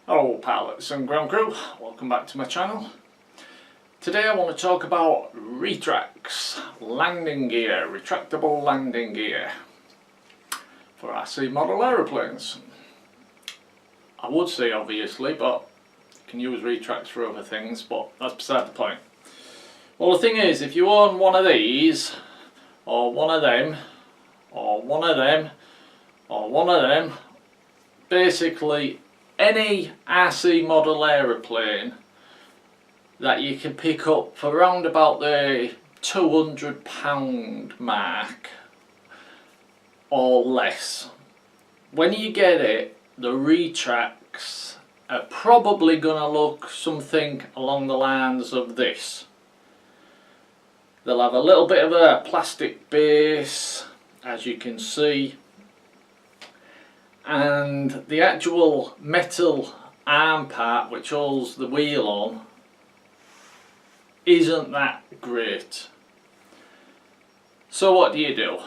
Hello pilots and ground crew, welcome back to my channel. Today I want to talk about Retracts landing gear, retractable landing gear for RC model aeroplanes. I would say obviously, but you can use Retracts for other things, but that's beside the point. Well, the thing is, if you own one of these, or one of them, or one of them, or one of them, basically any RC model aeroplane that you can pick up for around about the £200 mark or less, when you get it, the Retracts are probably going to look something along the lines of this. They'll have a little bit of a plastic base, as you can see, and the actual metal arm part which holds the wheel on isn't that great. So what do?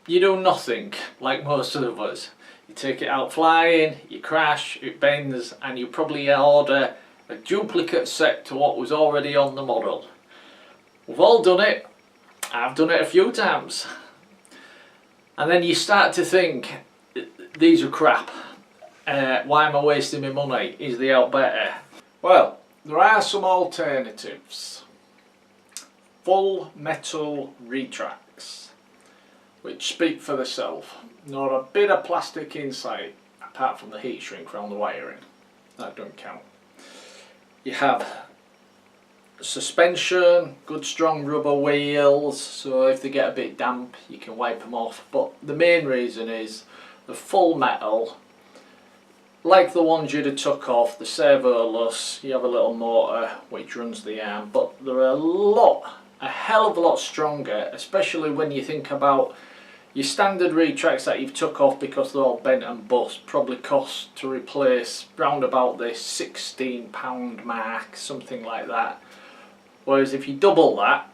You do nothing, like most of us. You take it out flying, you crash, it bends, and you probably order a duplicate set to what was already on the model. We've all done it. I've done it a few times. And then you start to think, these are crap. Why am I wasting my money? Is they out better? Well, there are some alternatives. Full metal Retracts, which speak for themselves. Not a bit of plastic inside, apart from the heat shrink around the wiring. That don't count. You have suspension, good strong rubber wheels, so if they get a bit damp you can wipe them off. But the main reason is the full metal, like the ones you'd have took off, the servoless. You have a little motor which runs the arm, but they're a hell of a lot stronger, especially when you think about your standard Retracts that you've took off because they're all bent and bust. Probably cost to replace round about the £16 mark, something like that. Whereas if you double that,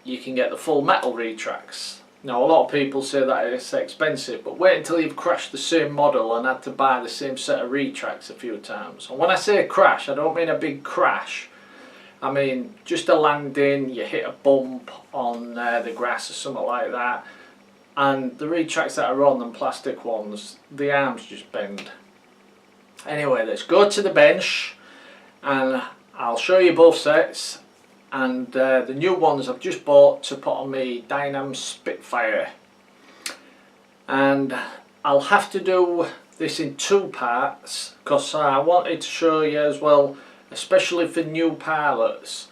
you can get the full metal Retracts. Now a lot of people say that it's expensive, but wait until you've crashed the same model and had to buy the same set of Retracts a few times. And when I say crash, I don't mean a big crash. I mean just a landing, you hit a bump on the grass or something like that, and the Retracts that are on them, plastic ones, the arms just bend. Anyway, let's go to the bench and I'll show you both sets. And the new ones I've just bought to put on my Dynam Spitfire, and I'll have to do this in two parts because I wanted to show you as well, especially for new pilots,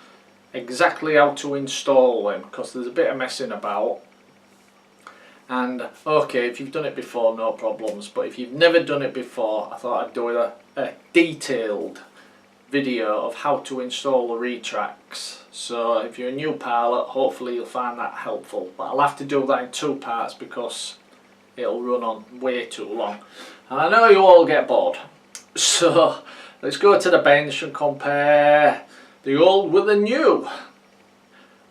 exactly how to install them, because there's a bit of messing about. And okay, if you've done it before, no problems, but if you've never done it before, I thought I'd do a detailed video of how to install the Retracts. So if you're a new pilot, hopefully you'll find that helpful, but I'll have to do that in two parts because it'll run on way too long and I know you all get bored. So let's go to the bench and compare the old with the new,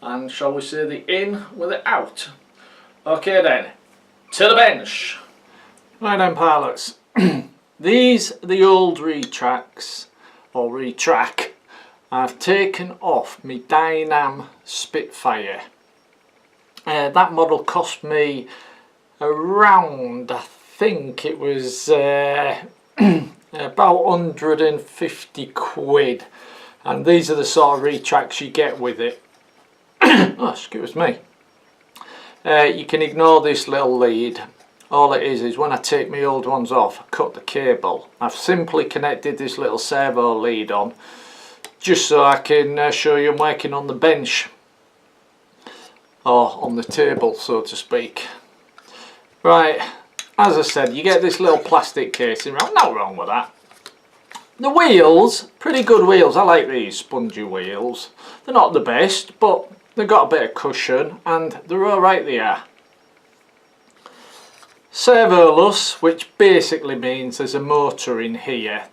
and shall we say the in with the out. Okay then, to the bench. Right then pilots, these are the old Retracts, or Retract. I've taken off my Dynam Spitfire. That model cost me around, I think it was about 150 quid, and these are the sort of Retracts you get with it. Oh, excuse me. You can ignore this little lead. All it is when I take my old ones off, I cut the cable. I've simply connected this little servo lead on just so I can show you I'm working on the bench, or on the table so to speak. Right, as I said, you get this little plastic casing around, no wrong with that. The wheels, pretty good wheels. I like these spongy wheels. They're not the best, but they've got a bit of cushion and they're alright they are. Servoless, which basically means there's a motor in here.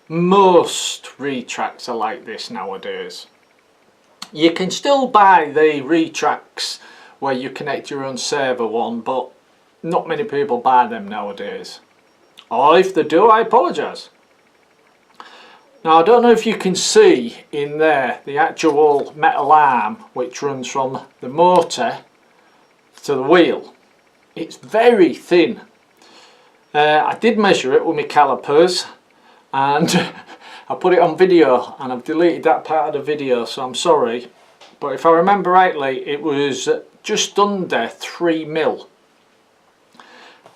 Most Retracts are like this nowadays. You can still buy the Retracts where you connect your own servo on, but not many people buy them nowadays. Or if they do, I apologise. Now I don't know if you can see in there the actual metal arm which runs from the motor to the wheel. It's very thin. I did measure it with my calipers and I put it on video, and I've deleted that part of the video, so I'm sorry, but if I remember rightly it was just under 3mm,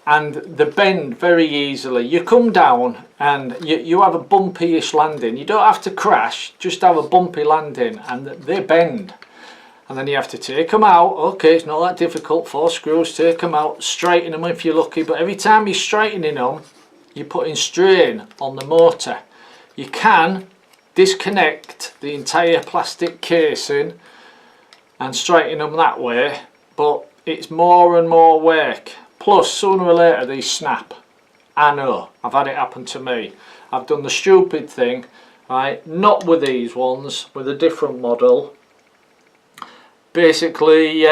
and they bend very easily. You come down and you have a bumpy-ish landing. You don't have to crash, just have a bumpy landing, and they bend. And then you have to take them out. Okay, it's not that difficult. 4 screws, take them out, straighten them if you're lucky. But every time you're straightening them, you're putting strain on the motor. You can disconnect the entire plastic casing and straighten them that way, but it's more and more work. Plus, sooner or later these snap. I know, I've had it happen to me. I've done the stupid thing, right? Not with these ones, with a different model. Basically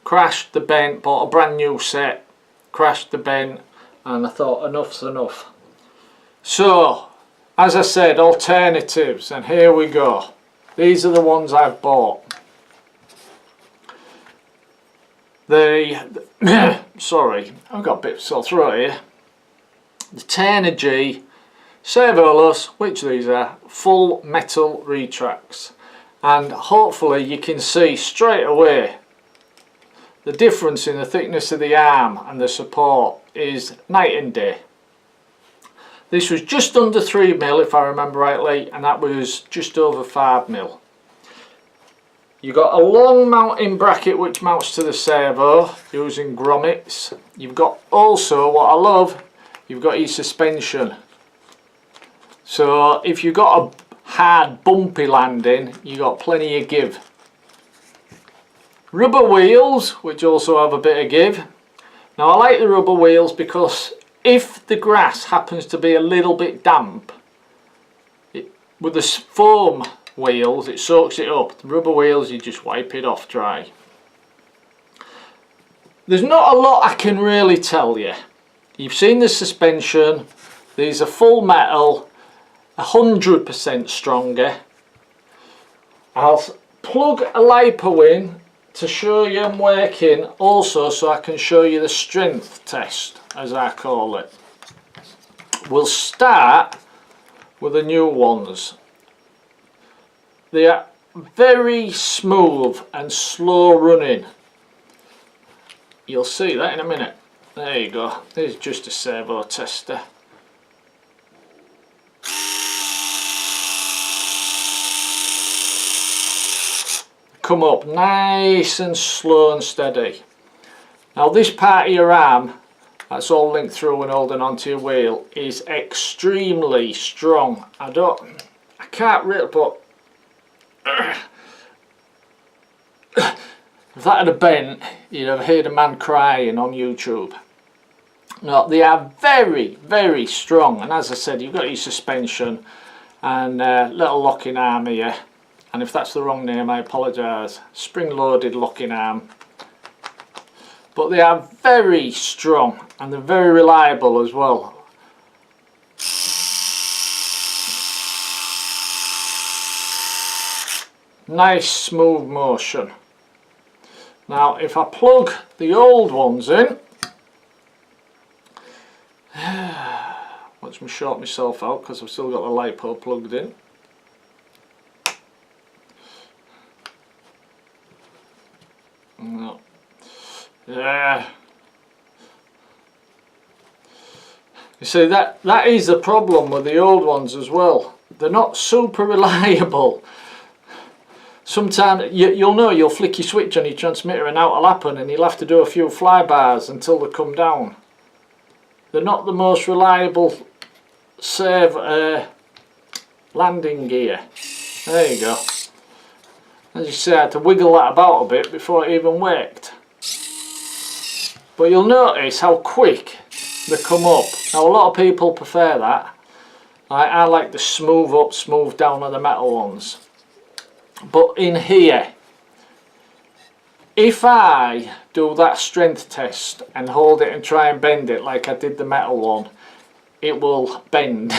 crashed the bent, bought a brand new set, crashed the bent, and I thought enough's enough. So as I said, alternatives, and here we go. These are the ones I've bought. Sorry, I've got a bit of sore throat here. The Tenergy Servoless, which these are, full metal retracts. And hopefully you can see straight away the difference in the thickness of the arm and the support is night and day. This was just under 3mm if I remember rightly, and that was just over 5mm. You've got a long mounting bracket which mounts to the servo using grommets. You've got also, what I love, you've got your suspension. So if you've got a hard bumpy landing, you got plenty of give. Rubber wheels which also have a bit of give. Now I like the rubber wheels because if the grass happens to be a little bit damp, with the foam wheels it soaks it up. The rubber wheels you just wipe it off dry. There's not a lot I can really tell you. You've seen the suspension. These are full metal, 100% stronger. I'll plug a lipo in to show you them working also, so I can show you the strength test, as I call it. We'll start with the new ones. They are very smooth and slow running. You'll see that in a minute. There you go. This is just a servo tester. Come up nice and slow and steady. Now this part of your arm that's all linked through and holding onto your wheel is extremely strong. I can't really, but if that had a bent, you'd have heard a man crying on YouTube. No, they are very, very strong, and as I said, you've got your suspension and little locking arm here. And if that's the wrong name, I apologise. Spring-loaded locking arm. But they are very strong and they're very reliable as well. Nice smooth motion. Now if I plug the old ones in, watch me short myself out because I've still got the lipo plugged in. No. Yeah. You see, that is the problem with the old ones as well. They're not super reliable. Sometimes you'll know, you'll flick your switch on your transmitter and out will happen, and you'll have to do a few flybars until they come down. They're not the most reliable landing gear. There you go. As you say, I had to wiggle that about a bit before it even worked. But you'll notice how quick they come up. Now a lot of people prefer that. I like the smooth up, smooth down of the metal ones. But in here, if I do that strength test and hold it and try and bend it like I did the metal one, it will bend.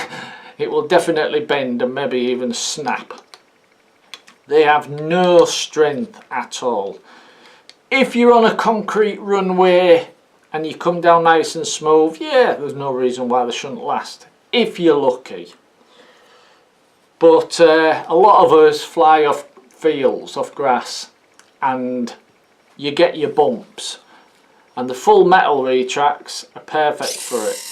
it will definitely bend and maybe even snap. They have no strength at all. If you're on a concrete runway and you come down nice and smooth, yeah, there's no reason why they shouldn't last, if you're lucky. But a lot of us fly off fields, off grass, and you get your bumps. And the full metal retracts are perfect for it.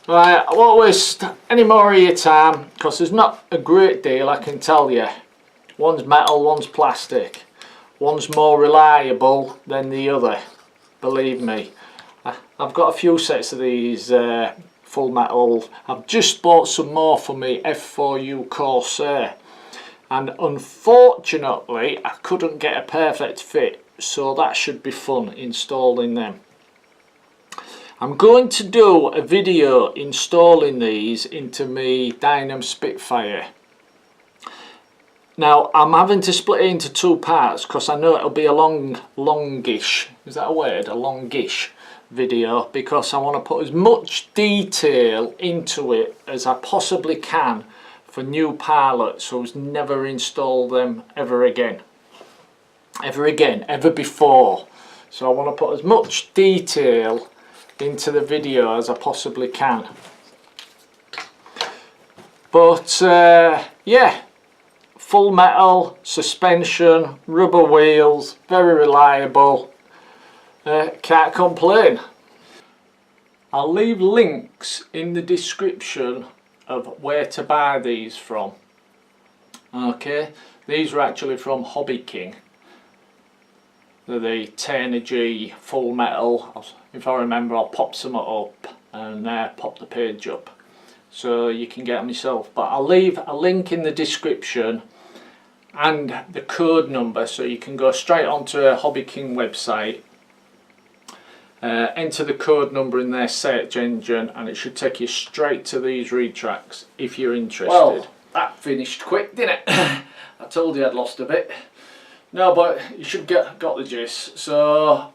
Right, I won't waste any more of your time because there's not a great deal I can tell you. One's metal, one's plastic. One's more reliable than the other, believe me. I've got a few sets of these full metal. I've just bought some more for me F4U Corsair. And unfortunately I couldn't get a perfect fit, so that should be fun installing them. I'm going to do a video installing these into my Dynam Spitfire. Now I'm having to split it into two parts because I know it'll be a longish, is that a word? A longish video, because I want to put as much detail into it as I possibly can for new pilots who's never installed them ever before. So I want to put as much detail into the video as I possibly can. But yeah, full metal, suspension, rubber wheels, very reliable, can't complain. I'll leave links in the description of where to buy these from. Okay, these are actually from Hobby King. They're the 10G full metal. If I remember, I'll pop some up and pop the page up so you can get them yourself. But I'll leave a link in the description and the code number so you can go straight onto a Hobby King website, enter the code number in their search engine, and it should take you straight to these retracts if you're interested. Well, that finished quick, didn't it? I told you I'd lost a bit. No, but you should got the gist. So,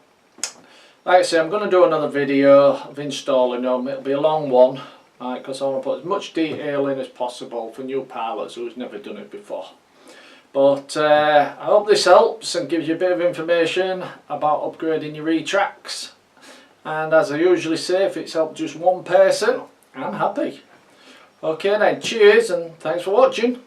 like I say, I'm going to do another video of installing them. It'll be a long one, right, because I want to put as much detail in as possible for new pilots who's never done it before. But I hope this helps and gives you a bit of information about upgrading your retracts. And as I usually say, if it's helped just one person, I'm happy. Okay then, cheers and thanks for watching.